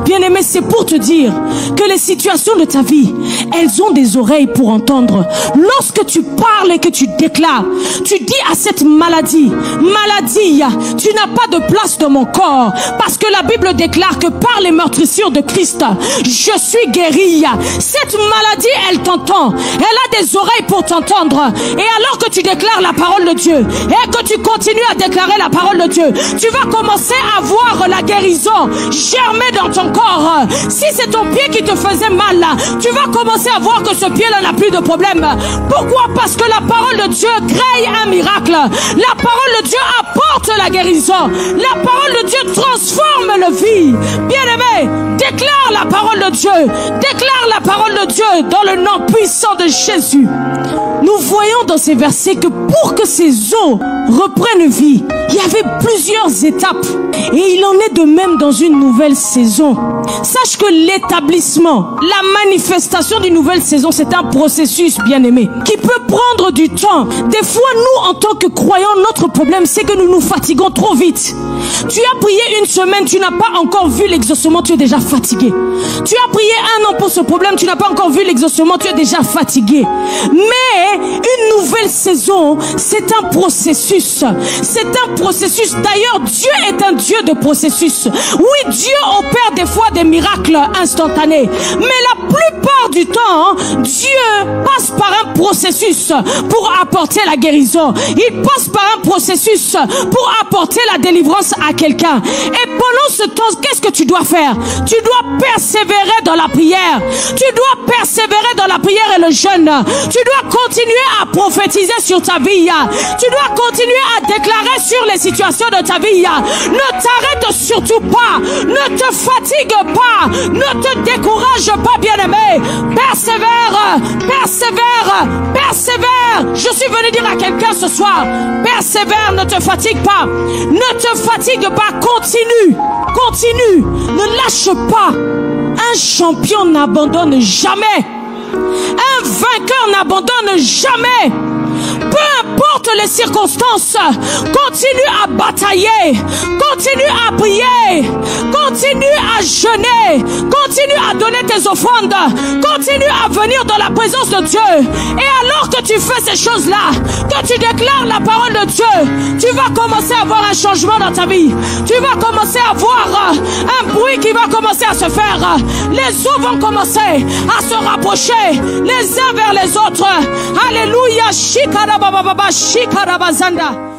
Bien-aimé, c'est pour te dire que les situations de ta vie, elles ont des oreilles pour entendre. Lorsque tu parles et que tu déclares, tu dis à cette maladie, maladie, tu n'as pas de place dans mon corps, parce que la Bible déclare que par les meurtrissures de Christ, je suis guéri. Cette maladie, elle t'entend, elle a des oreilles pour t'entendre. Et alors que tu déclares la parole de Dieu et que tu continues à déclarer la parole de Dieu, tu vas commencer à voir la guérison germer dans ton corps. Si c'est ton pied qui te faisait mal, tu vas commencer à voir que ce pied-là n'a plus de problème. Pourquoi? Parce que la parole de Dieu crée un miracle. La parole de Dieu apporte la guérison. La parole de Dieu transforme la vie. Bien-aimé, déclare la parole de Dieu. Déclare la parole de Dieu dans le nom puissant de Jésus. Nous voyons dans ces versets que pour que ces eaux reprennent vie, il y avait plusieurs étapes. Et il en est de même dans une nouvelle saison. Sache que l'établissement, la manifestation d'une nouvelle saison, c'est un processus, bien-aimé, qui peut prendre du temps. Des fois, nous, en tant que croyants, notre problème, c'est que nous nous fatiguons trop vite. Tu as prié une semaine, tu n'as pas encore vu l'exaucement, tu es déjà fatigué. Tu as prié un an pour ce problème, tu n'as pas encore vu l'exaucement, tu es déjà fatigué. Mais une nouvelle saison, c'est un processus. C'est un processus. D'ailleurs, Dieu est un Dieu de processus. Oui, Dieu opère des fois des miracles instantanés. Mais la plupart du temps, Dieu passe par un processus pour apporter la guérison. Il passe par un processus pour apporter la délivrance à quelqu'un. Et pendant ce temps, qu'est-ce que tu dois faire? Tu dois persévérer dans la prière. Tu dois persévérer dans la prière et le jeûne. Tu dois continuer à prophétiser sur ta vie. Tu dois continuer à déclarer sur les situations de ta vie. Ne t'arrête surtout pas. Ne te fatigue pas. Ne te décourage pas, bien-aimé. Persévère, persévère, persévère. Je suis venu dire à quelqu'un ce soir, persévère, ne te fatigue pas. Ne te fatigue pas, continue, continue. Ne lâche pas. Un champion n'abandonne jamais. Un vainqueur n'abandonne jamais. Peu importe les circonstances, continue à batailler, continue à prier, continue à jeûner, continue à donner tes offrandes, continue à venir dans la présence de Dieu. Et alors que tu fais ces choses-là, que tu déclares la parole de Dieu, tu vas commencer à voir un changement dans ta vie. Tu vas commencer à voir un bruit qui va commencer à se faire. Les eaux vont commencer à se rapprocher les uns vers les autres. Alléluia. Shikarababa, shikarabazanda.